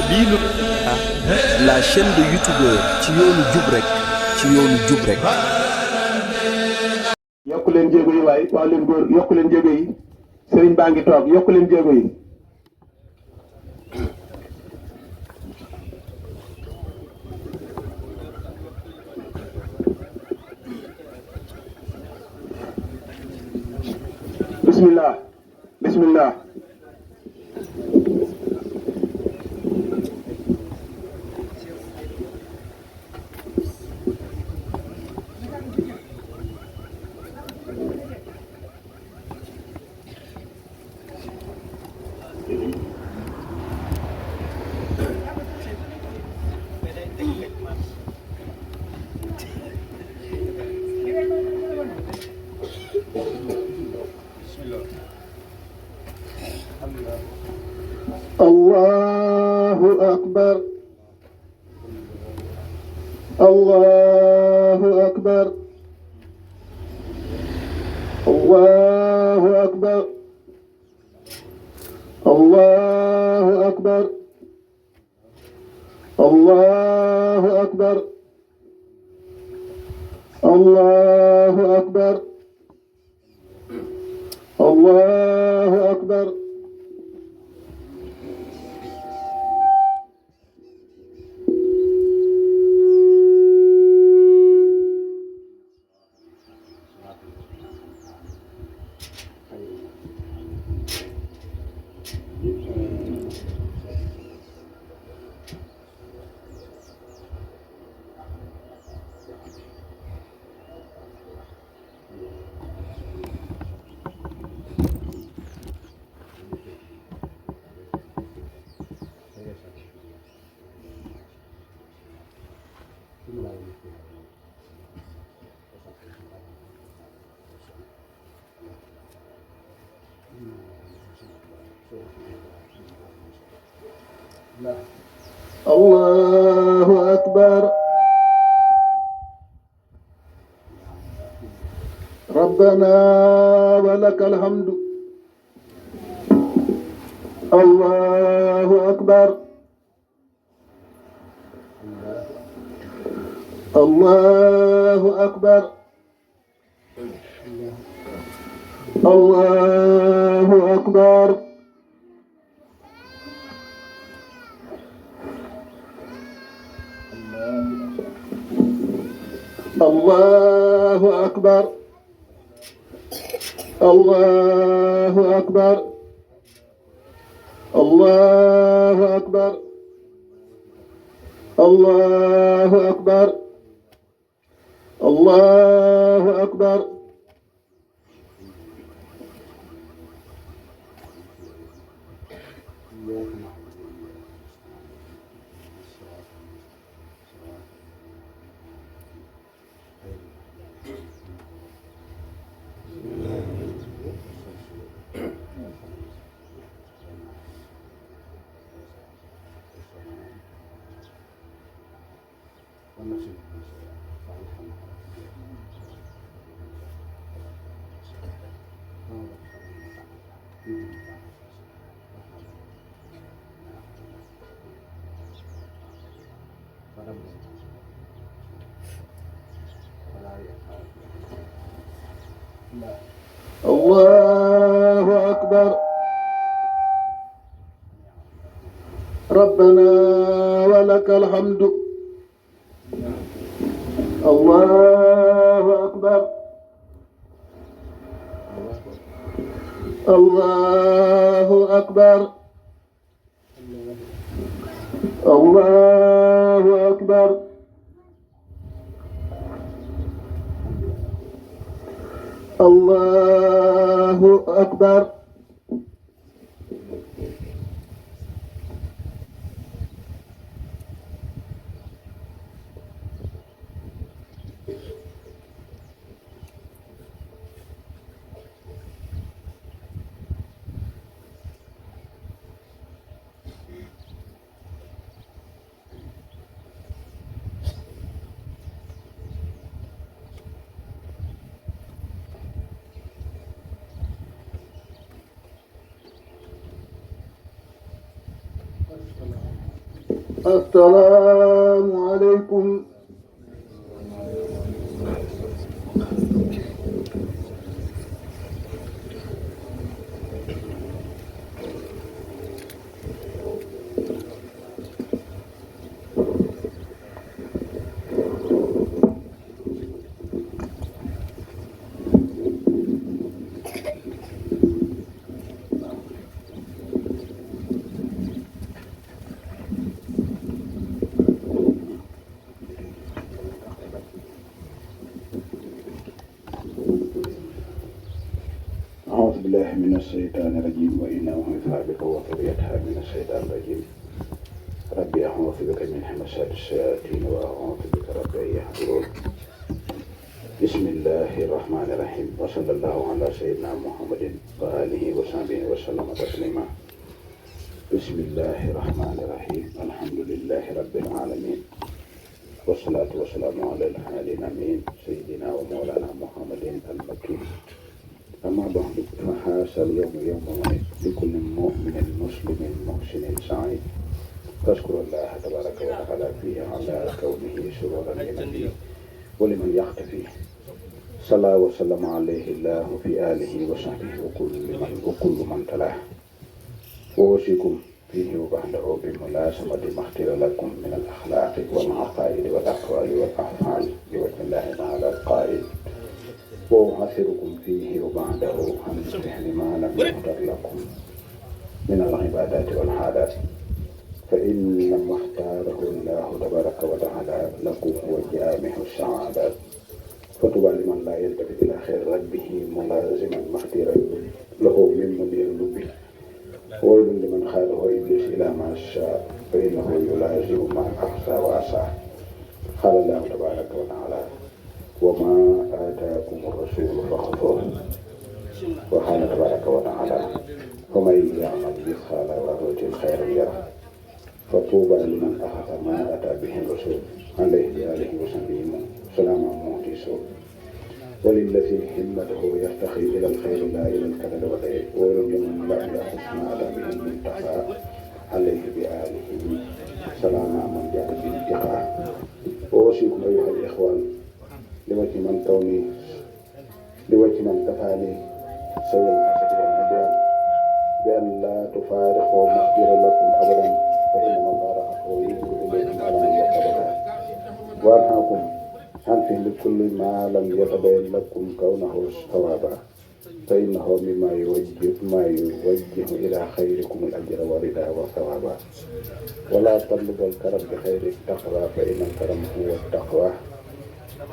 Sabilu, la chaîne de youtubeur ci yoonu jub rek ci yoonu jub rek. yokk leen jéego yi waay waaw leen góor yokk leen jéego yi sëriñ baa ngi toog yokk leen jéego yi. bismillah bismillah. الله أكبر الله أكبر الله أكبر الله أكبر الله أكبر الله أكبر الله أكبر. الله أكبر. ربنا ولك الحمد. الله أكبر. الله أكبر. الله أكبر. الله أكبر. الله أكبر. الله أكبر. الله أكبر. الله أكبر. الله أكبر. ربنا ولك الحمد. الله أكبر. الله أكبر. الله أكبر. الله أكبر. asalaamualeykum. أعوذ بالله من الشيطان الرجيم وإنه بك وذريتها من الشيطان الرجيم ربي أعوذ بك من همسات الشياطين وأعوذ بك ربي أن يحضرون بسم الله الرحمن الرحيم وصلى الله على سيدنا محمد وآله وصحبه وسلم تسليما بسم الله الرحمن الرحيم الحمد لله رب العالمين والصلاة والسلام على الهادي الأمين سيدنا ومولانا محمد المكين أما بعد فهذا اليوم يوم عيد لكل مؤمن مسلم محسن سعيد فاذكر الله تبارك وتعالى فيه على كونه سرورا لنبيه ولمن يختفي صلى وسلم عليه الله في آله وصحبه وكل من تلاه وأوصيكم فيه وبعده بملازمة ما اختير لكم من الأخلاق والعقائد والأقوال والأفعال بوجه الله تعالى القائل وأحذركم فيه وبعده عن فعل ما لم يختر لكم من العبادات والعادات فإن ما اختاره الله تبارك وتعالى لكم هو جامع السعادات فطوبى لمن لا يلتفت إلى خير ربه ملازما مختيرا له من منير لبه ويل لمن خاله إبليس إلى ما شاء فإنه يلازم ما أحصى وأسعى قال الله تبارك وتعالى وما آتاكم الرسول فخذوه وقال تبارك وتعالى ومن يعمل مثقال ذرة خيرا يره فطوبى لمن أخذ ما أتى به الرسول عليه بآله وصحبه سلام مهدي وللذي همته يرتقي إلى الخير لا إلى الكلل والعيب ويل لمن لم يأخذ ما أتى به المنتقى عليه بآله سلام من جاء بالانتقاء وأوصيكم أيها الإخوان لوجه من كفاني سوي الحسد والنديان بأن لا تفارقوا مغفرا لكم أبدا فإن مفارقته يجب إليكم ألم يقبلا وأنهاكم عن فعل كل ما لم يتبين لكم كونه ثوابا فإنه مما يوجه إلى خيركم الأجر والرضا والثوابا ولا تطلبوا الكرم بخير التقوى فإن الكرم هو التقوى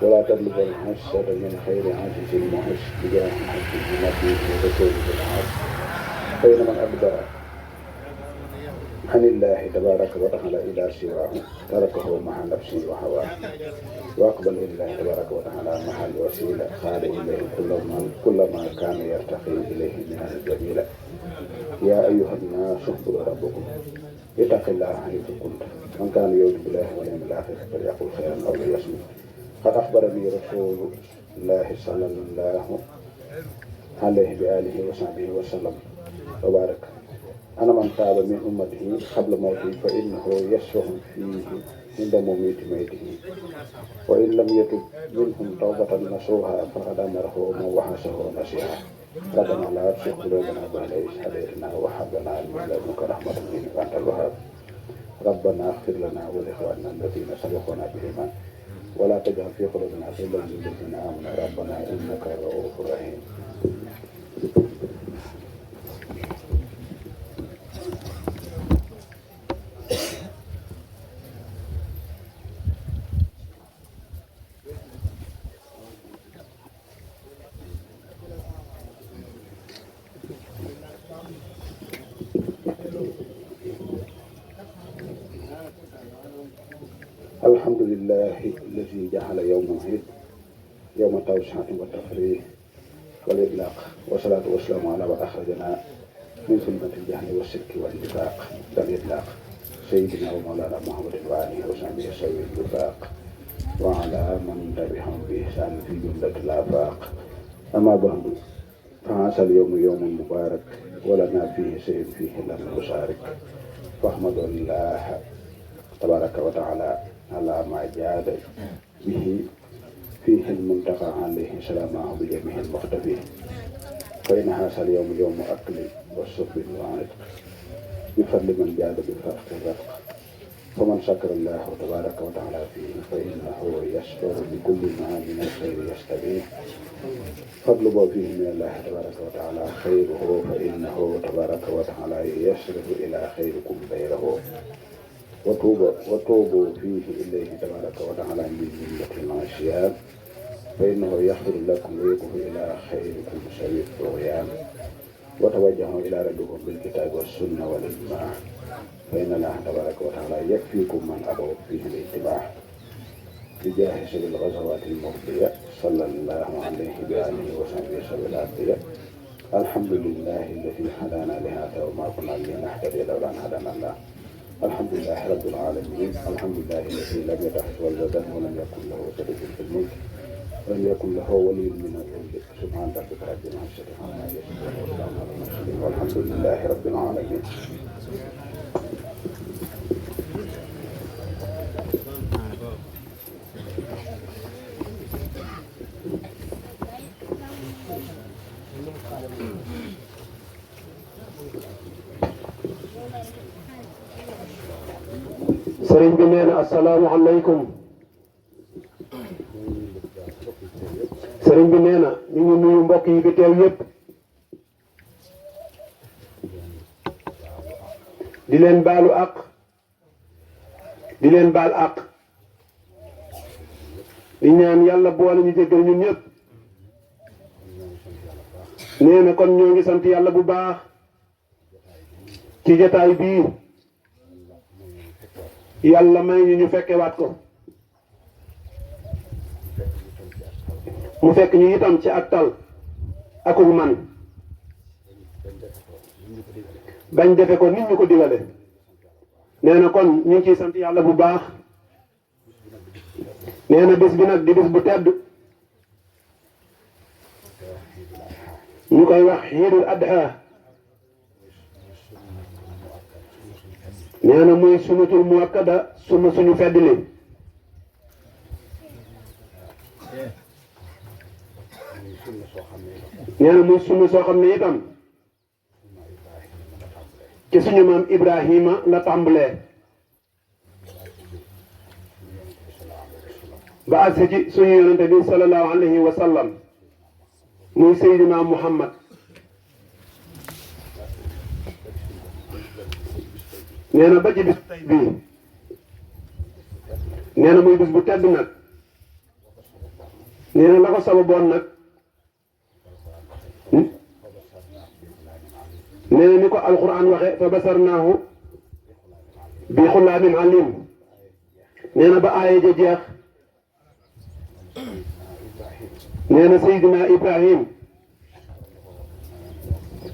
ولا تطلبوا الحسد من خير عاجز محس بجاه حج النبي ورسول بالعبد فإن من أبدأ عن الله تبارك وتعالى إلى سواه تركه مع نفسه وهواه وأقبل إلى تبارك وتعالى مع الوسيلة خال إليه كل ما كان يرتقي إليه من الجميلة يا أيها الناس اعبدوا ربكم اتق الله حيث كنت من كان يؤمن بالله واليوم الآخر فليقل خيرا أو ليصمت قد أخبرني رسول الله صلى الله عليه بآله وصحبه وسلم وبارك أنا من تاب من أمته قبل موته فإنه يشفع فيه عند مميت ميته وإن لم يتب منهم توبة نصوها فقد أمره من وحسه نصيحة ربنا لا تزغ قلوبنا بعد إذ هديتنا وهب لنا من لدنك رحمة إنك أنت الوهاب ربنا اغفر لنا ولإخواننا الذين سبقونا بالإيمان ولا تجعل في قلوبنا غلا للذين آمنوا ربنا إنك رؤوف رحيم. الحمد لله الذي جعل يوم العيد يوم التوسعة والتفريح والإطلاق والصلاة والسلام على من أخرجنا من ظلمة الجهل والشرك والنفاق والإطلاق سيدنا ومولانا محمد وآله وصحبه سوي الوفاق وعلى من تبعهم بإحسان في جملة الآفاق أما بعد فهذا اليوم يوم مبارك ولنا فيه شيء فيه لم نشارك فاحمدوا الله tabaraka wa taala ala ma jaada bihi fihi almuntaqa alayhi salamahu bi jamihi almuxtafi fa inna haasa alyawma yawmu akli wa shurbi wa itq bi fadli man jaada bi farqi razq faman shakara allahu tabaraka wa taala fihi fa innahu yashkuru bi kulli ma min alxayri yastabih fadlu boo fihi min allahi tabaraka wa taala xayruhu fa innahu tabaraka wa taala yasrifu ila xayrikum bayrahu وتوبوا فيه إليه تبارك وتعالى من جملة العصيان فإنه يغفر لكم ويكف إلى خيركم سبيل الطغيان وتوجهوا إلى ربكم بالكتاب والسنة والإجماع فإن الله تبارك وتعالى يكفيكم من أبوا فيه الاتباع بجاه سبيل الغزوات المفضية صلى الله عليه بآله وصحبه سبيل العافية الحمد لله الذي هدانا لهذا وما كنا لنهتدي لولا أن هدانا الله الحمد لله رب العالمين الحمد لله الذي لم يتخذ ولدا ولم يكن له شريك في الملك ولم يكن له ولي من الذل سبحان ربك رب العزة عما يصفون وسلام على المرسلين والحمد لله رب العالمين. sëriñ bi nee na asalaamualeykum sëriñ bi nee na ñu ngi nuyu mbokk yi fi teew yépp di leen baalu àq di leen baal àq di ñaan yàlla boole ñu jéggal ñun ñëpp nee na kon ñoo ngi sant yàlla bu baax ci jotaay bii yàlla may ñu fekkewaat ko mu fekk ñu itam ci ak tal akuk man bañ defe ko nit ñu ko digale nee na kon ñu ngi ciy sant yàlla bu baax nee na bis bi nag di bis bu tedd ñu koy wax Iidul Adha nee na muy sunnatul muakkada sunna suñu feddli nee na muy sunna soo xam ne itam ci suñu maam Ibrahima la tàmbalee ba agsi ci suñu yonente bi sallallahu alayhi wa sallam muy Seydina Muhammad nee na ba ci bis tey bii nee na muy bis bu tedd nag nee na la ko sababoon nag nee na ni ko alquran waxe fa basarnaahu bi xulaamin alim nee na ba aaya ja jeex nee na Seydina Ibrahim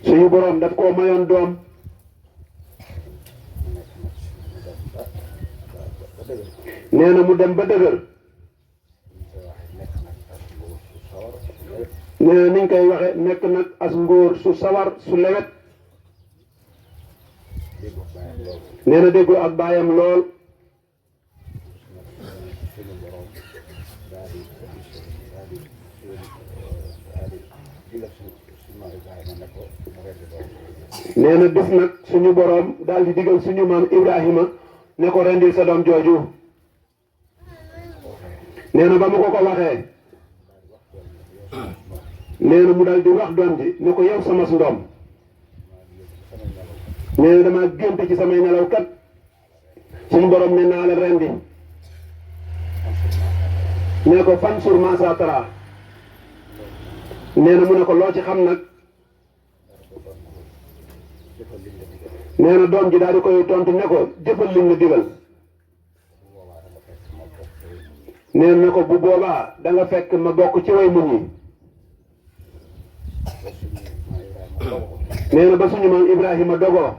suñu boroom daf koo mayoon doom nee na mu dem ba dëgër nee na niñ koy waxe nekk nag as ngóor su sawar su lewet nee na déggoo ak baayam lool nee na bis nag suñu boroom daal di digal suñu maam Ibrahima ne ko rendil sa doom jooju nee na ba mu ko waxee nee na mu daal di wax doom ji ne ko yow sama ndoom nee na dama gént ci samay nelaw kat suñu borom ne naa la rendi ne ko fan sur ma sa tara nee na mu ne ko loo ci xam nag nee na doom ji daal di koy tontu ne ko jëfal liñ la digal nee na ko bu boobaa da nga fekk ma bokk ci way muñ yi nee na ba suñu maam Ibrahima dogoo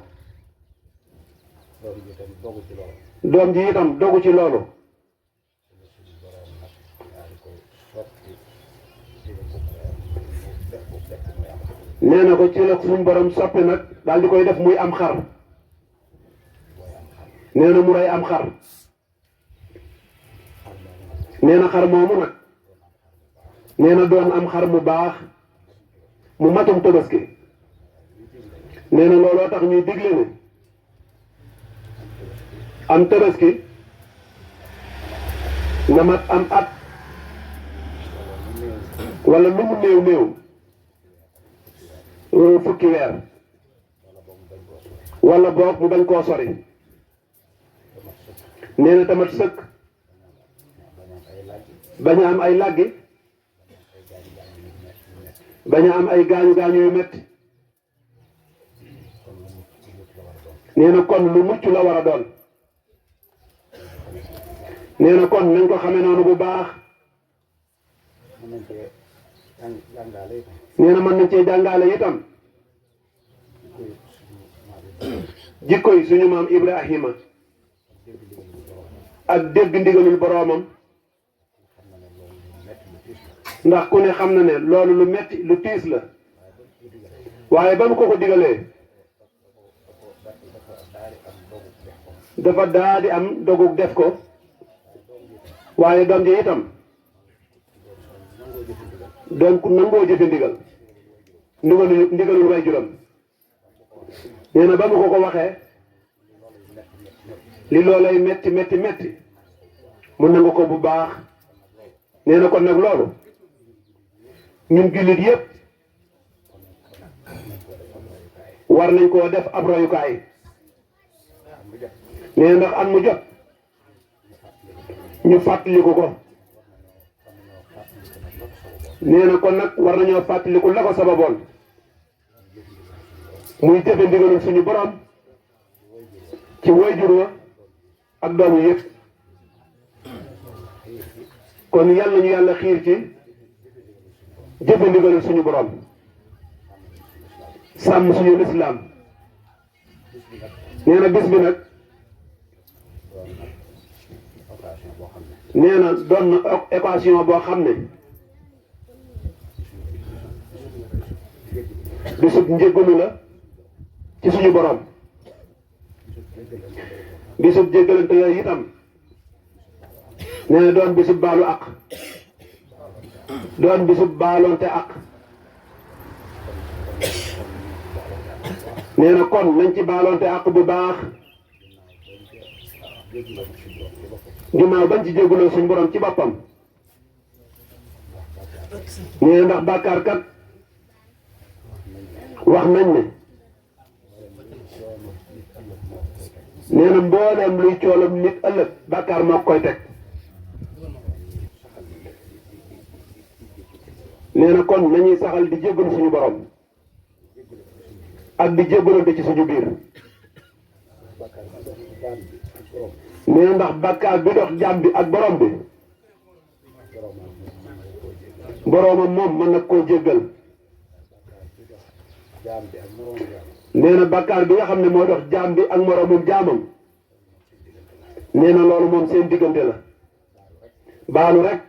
doom ji itam dogu ci loolu nee na ko ci la suñu borom soppi nag daal di koy def muy am xar nee na mu rey am xar nee na xar moomu nag nee na doon am xar mu baax mu matum tabaski nee na looloo tax ñuy digle ne am tabaski nga mat am at wala lu mu néew néew fukki weer wala boog mu bañ koo sori nee na tamat sëkk bañ a am ay làggi bañ a am ay gaañu gaañu yu metti nee na kon lu mucc la war a doon nee na kon nañ ko xamee noonu bu baax nee na mën nañ cee jàngale itam jikko yi suñu maam Ibrahima ak dégg ndigalul boroomam ndax ku ne xam na ne loolu lu metti lu tiis la waaye ba mu ko digalee dafa daa di am dogug def ko waaye doom ji itam doon ku nangoo jëfe ndigalul way juram nee na ba mu ko waxee li loolay metti metti metti mu nangu ko bu baax nee na kon nag loolu ñun jullit yépp war nañ koo def ab royukaay nee na ndax at mu jot ñu fàttaliku ko nee na kon nag war nañoo fàttaliku la ko sababoon muy jëfe ndigalul suñu borom ci waajur wa ak doomu yëpp kon yàlla ñu yàlla xiir ci jëfe ndigalul suñu borom sàmm suñu lislaam nee na bis bi nag nee na doon na occasion boo xam ne bisub njéggalu la ci suñu borom bisub jéggalante yooyu itam nee na doon bisub baalu ak doon bisub baaloonte ak nee na kon nañ ci baaloonte ak bu baax ginnaaw bañ ci jéggaloo suñu borom ci boppam nee na ndax bàkkaar kat wax nañ ne nee na mbooleem luy coolam nit ëllëg bàkkaar moo koy teg nee na kon nañuy saxal di jéggalu suñu borom ak di jéggalante ci suñu biir nee na ndax bàkkaar bi dox jaam bi ak borom bi boromam moom mën na koo jéggal nee na bàkkaar bi nga xam ne moo dox jaam bi ak moromum jaamam nee na loolu moom seen diggante la baalu rek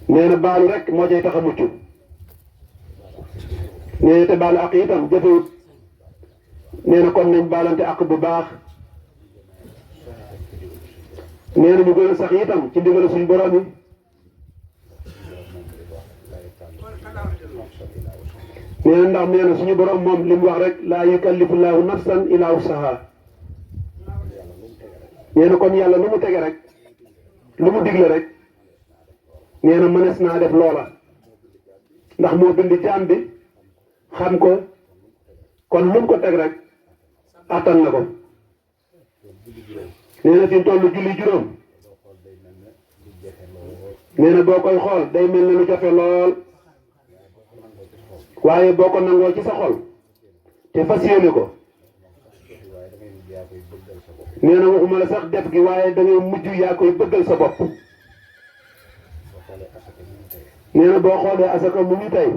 nee na baalu rek moo cay tax a mucc nee na te baalu ak itam jafewut nee na kon nañ baalante ak bu baax nee na ñu gën a sax itam ci ndigalu suñu borom yi nee na ndax nee na suñu borom moom li mu wax rek laa yukallifu llaahu nafsan illaa wusahaa nee na kon yàlla lu mu tege rek lu mu digle rek nee na mënees naa def loola ndax moo bind jaam bi xam ko kon lu mu ko teg rek attan na ko nee na fi mu toll julli juróom nee na boo koy xool day mel ne lu jafe lool waaye boo ko nangoo ci sa xol te fas yéene ko nee na waxuma la sax def gi waaye da ngay mujj yaa koy bëggal sa bopp nee na boo xoolee asaka mu ngi tey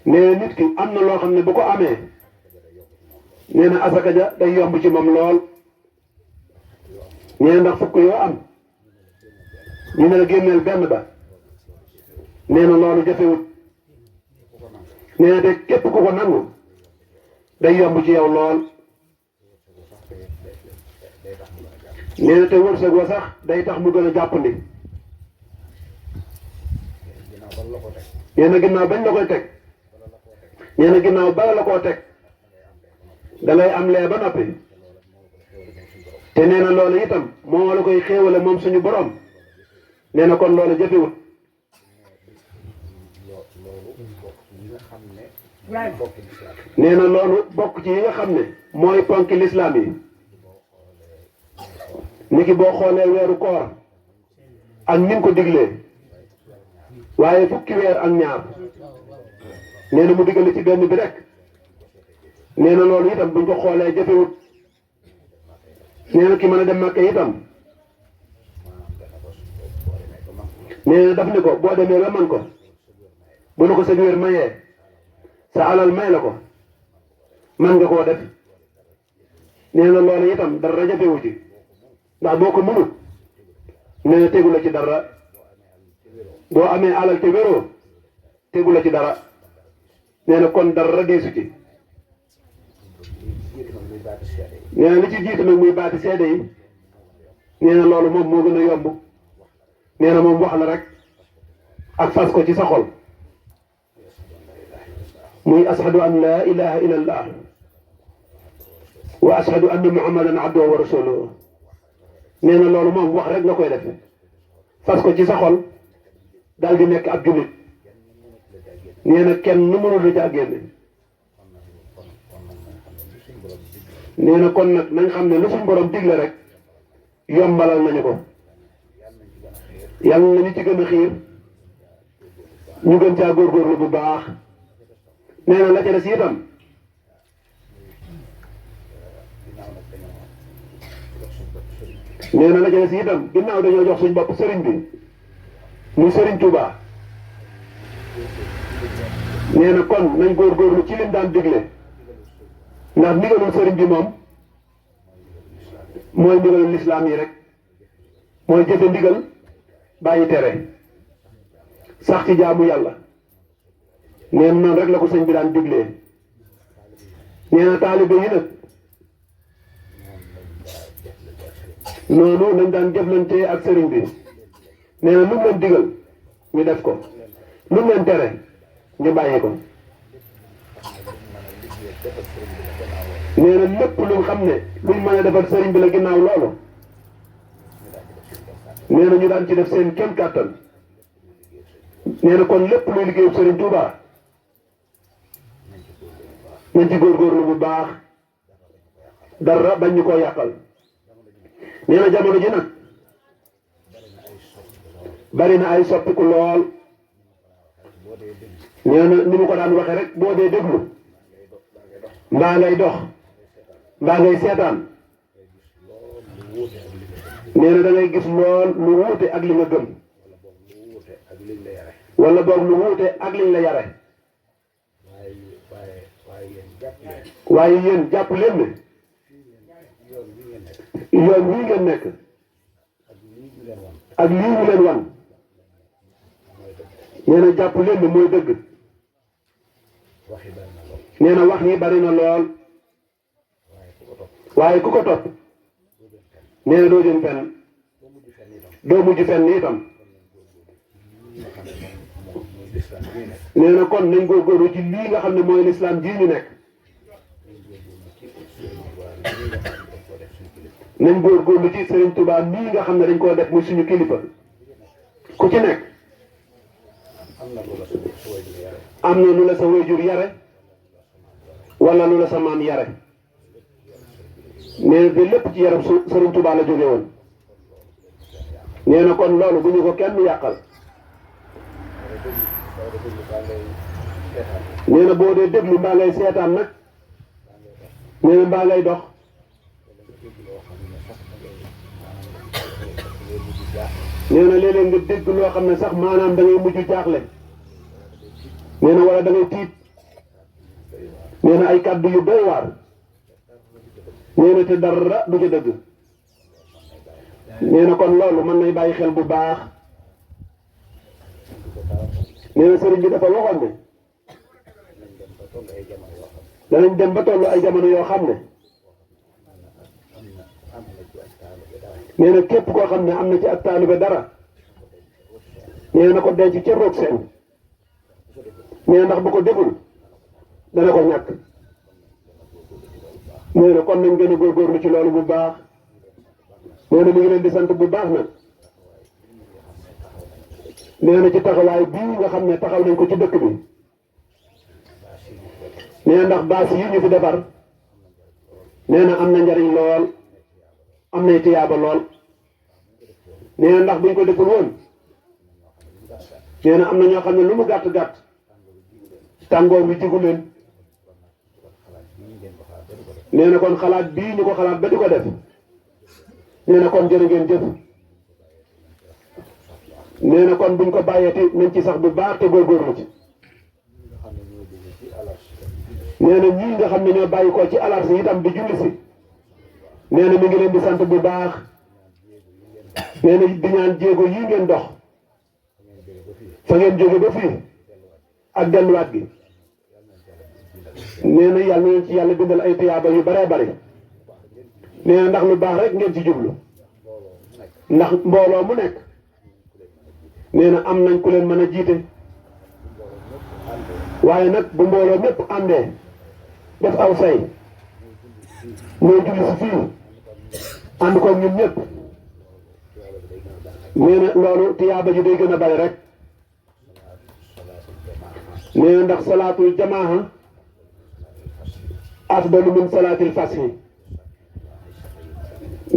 nee na nit ki am na loo xam ne bu ko amee nee na asaka ja day yomb ci moom lool nee na ndax fukk yoo am ñu ne la génneel benn ba nee na loolu jafewut nee na te képp ku ko nangu day yomb ci yow lool nee na te wërsëg wa sax day tax mu gën a jàppandi nee na ginnaaw bañ la koy teg nee na ginnaaw bala la koo teg da ngay am lee ba noppi te nee na loolu itam moo la koy xéewale moom suñu borom nee na kon loolu jëfewut nee na loolu bokk ci yi nga xam ne mooy ponki lislaam yi niki boo xoolee weeru koor ak ni nga ko diglee waaye fukki weer ak ñaar nee na mu diggale ci benn bi rek nee na loolu itam buñ ko xoolee jafewut nee na ki mën a dem Makka itam nee na daf ni ko boo demee ba man ko bu la ko sa wér mayee sa alal may la ko man nga koo def nee na loolu itam dara jafewu ci ndax boo ko mënut nee na tegu la ci dara boo amee alal te wéroo tegu la ci dara nee na kon dara diisu ci nee na li ci jiitu nag muy baati seede yi nee na loolu moom moo gën a yomb nee na moom wax la rek ak fas ko ci sa xol muy ashadu an la ilaha illa allah wa ashadu anna muhammadan abduhu wa rasuluhu nee na loolu moom wax rek nga koy def fas ko ci sa xol daal di nekk ab jullit nee na kenn nu mënul la ca génne nee na kon nag nañ xam ne lu suñ borom digle rek yombalal nañu ko yàlla nañu ci gën a xiir ñu gën caa góorgóorlu bu baax nee na la ca des itam nee na la ca des itam ginnaaw dañoo jox suñ bopp sëriñ bi muy sëriñ Touba nee na kon nañ góorgóorlu ci lim daan digle ndax ndigalul sëriñ bi moom mooy ndigalul lislaam yi rek mooy jëfe ndigal bàyyi tere sax ci jaamu yàlla nee na noonu rek la ko sëñ bi daan diglee nee na taalibe yi nag noonu lañ daan jëflante ak sëriñ bi nee na lu mu leen digal ñu def ko lu mu leen tere ñu bàyyi ko nee na lépp lu xam ne luñ mën a defar sëriñ bi la ginnaaw loolu nee na ñu daan ci def seen kem kàttan nee na kon lépp luy liggéeyu sëriñ Touba nañ ci góorgóorlu bu baax dara bañ ñu koo yàqal nee na jamono ji nag bari na ay soppiku lool nee na ni mu ko daan waxe rek boo dee déglu mbaa ngay dox mbaa ngay seetaan nee na da ngay gis lool lu wuute ak li nga gëm wala boog lu wuute ak liñ la yare waaye yéen jàpp leen ne yoon wii ngeen nekk ak lii ñu leen wan nee na jàpp leen ne mooy dëgg nee na wax yi bari na lool waaye ku ko topp nee na doo jëm fenn doo mujj fenn itam nee na kon nañ góorgóorlu ci lii nga xam ne mooy lislaam jii ñu nekk nañ góorgóorlu ci Serigne Touba mii nga xam ne dañ koo def muy suñu kilifa ku ci nekk am na lu la sa waajur yare wala lu la sa maam yare nee na bi lépp ci yaram Serigne Touba la jóge woon nee na kon loolu bu ñu ko kenn yàqal nee na boo dee déglu mbaa ngay seetaan nag nee na mbaa ngay dox nee na léeg-léeg nga dégg loo xam ne sax maanaam da ngay mujj jaaxle nee na wala da ngay tiit nee na ay kàddu yu doy waar nee na te dara du ca dëgg nee na kon loolu mën nay bàyyi xel bu baax nee na sëriñ bi dafa waxoon ne danañ dem ba tollu ay jamono yoo xam ne nee na képp koo xam ne am na ci ak taalibe dara nee na ko denc ca roog seen nee na ndax bu ko deful dana ko ñàkk nee na kon nañ gën a góorgóorlu ci loolu bu baax nee na mi ngi leen di sant bu baax nag nee na ci taxawaay bii nga xam ne taxaw nañ ko ci dëkk bi nee na ndax baas yi ñu fi defar nee na am na njariñ lool am nay tiyaaba lool nee na ndax buñ ko deful woon nee na am na ñoo xam ne lu mu gàtt gàtt tàngoor bi jigu leen nee na kon xalaat bii ñu ko xalaat ba di ko def nee na kon jërë ngeen jëf nee na kon buñ ko bàyyeeti nañ ci sax bu baax te góorgóorlu ci nee na ñii nga xam ne ñoo bàyyi ko ci alar si itam di julli si nee na mi ngi leen di sant bu baax nee na di ñaan jéego yii ngeen dox fa ngeen jóge ba fii ak delluwaat gi nee na yàlla na leen ci yàlla bindal ay tiyaaba yu baree bari nee na ndax lu baax rek ngeen ci jublu ndax mbooloo mu nekk nee na am nañ ku leen mën a jiite waaye nag bu mbooloo mépp àndee def aw say ñooy julli si fii ànd ko ñun ñëpp nee na loolu tiyaaba ji day gën a bari rek nee na ndax salaatul jamaa afdalu min salaatil fasli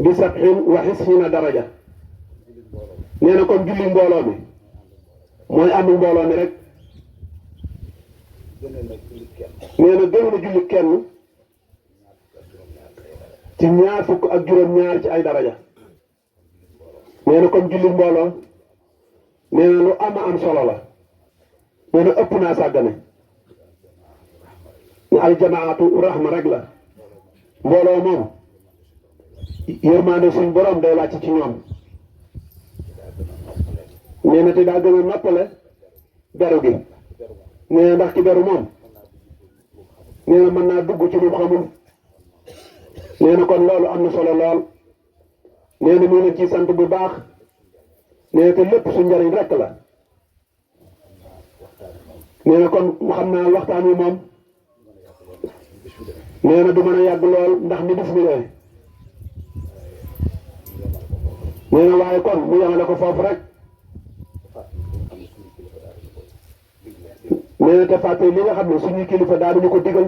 bi sab'in wa xishiina daraja nee na kon julli mbooloo mi mooy ànd mbooloo mi rek nee na gën na julli kenn ci ñaar fukk ak juróom-ñaar ci ay daraja nee na kon julli mbooloo nee na lu am solo la nee na ëpp naa sàggane ne aljamaatu rahma rek la mbooloo moom yërmande suñ borom day wàcc ci ñoom nee na te daa gën a noppale beru gi nee na ndax ci beru moom nee na mën naa dugg ci lu xamul nee na kon loolu am na solo lool nee na mu ngi leen ci sant bu baax nee na te lépp su njariñ rek la nee na kon xam naa waxtaan wi moom nee na du mën a yàgg lool ndax ni bis bi lee nee na waaye kon mu yamale ko foofu rek nee na te fàtte li nga xam ne suñuy kilifa daanuñu ko digal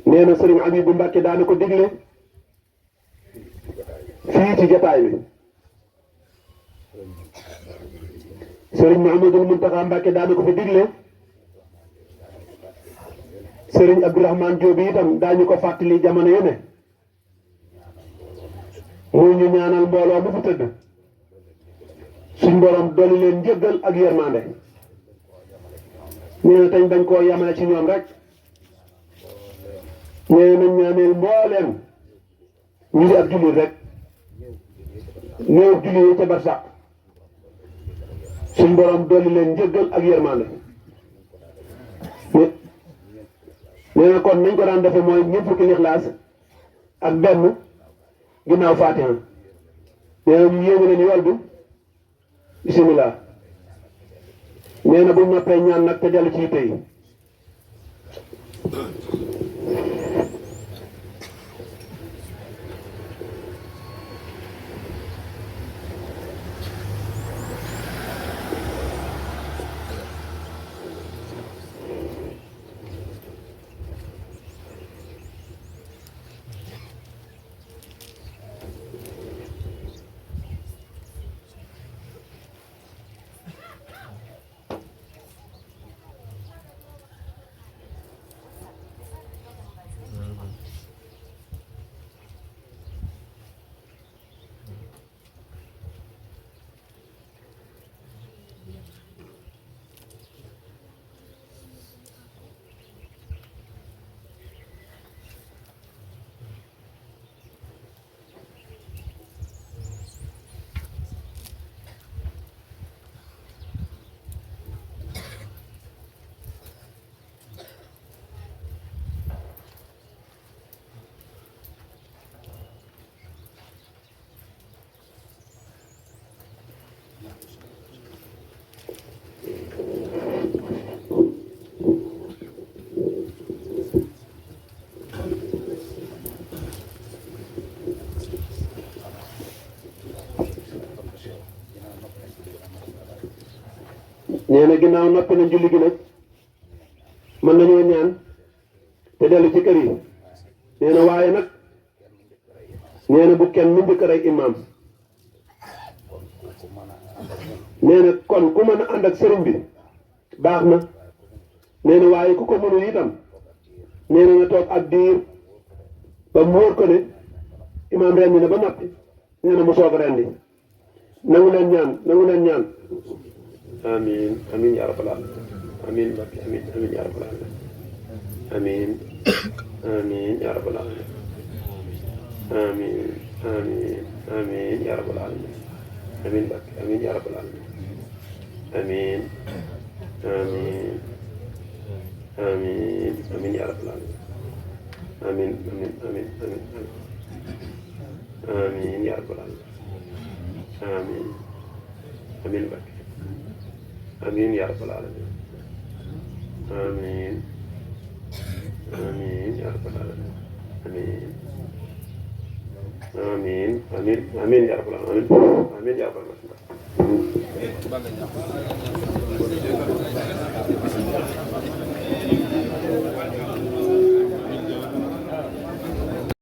nee na Sëriñ Abibu Mbàkke daanu ko digle fii ci jotaay bi Sëriñ Muhammadul Muntaxa Mbàkke daanu ko fi digle Sëriñ Abdourahmane Diop itam daañu ko fàttali jamono yu ne muy ñu ñaanal mbooloo mu fi tëdd suñ borom dolli leen njëggal ak yërmande nee na tañ dañ koo yamale ci ñoom rek nee nañ ñaaneel mbooleem ñu ngi ab jullit rek néew jullit yi ca barsàq suñ borom dolli leen njëggal ak yërmande nee na kon nañ ko daan defe mooy ñeent fukki lixlaas ak benn ginnaaw Faatiha nee na ñu yéene leen yool bi bisimilah nee na bu noppee ñaan nag te dellu ci yitte yi nee na ginnaaw noppi na julli gi nag mën nañoo ñaan te dellu ci kër yi nee na waaye nag nee na bu kenn mu njëkk rey imaam nee na kon ku mën a ànd ak sëriñ bi baax na nee na waaye ku ko mënul itam nee na toog ak diir ba mu wóor ko ne imaam rendi na ba noppi nee na mu soog rendi nangu leen ñaan amin amin ya rabbal alamin amin barke amin amin ya rabbal alamin amin amin ya rabbal alamin amin amin amin ya rabbal alamin amin barke amin ya rabbal alamin amin amin amin amin ya rabbal alamin amin amin amin amin amin ya rabbal alamin amin amin barke amin ya rabbal alamin amin amin ya rabbal alamin amin amin amin amin ya rabbal alamin amin ya rabbal alamin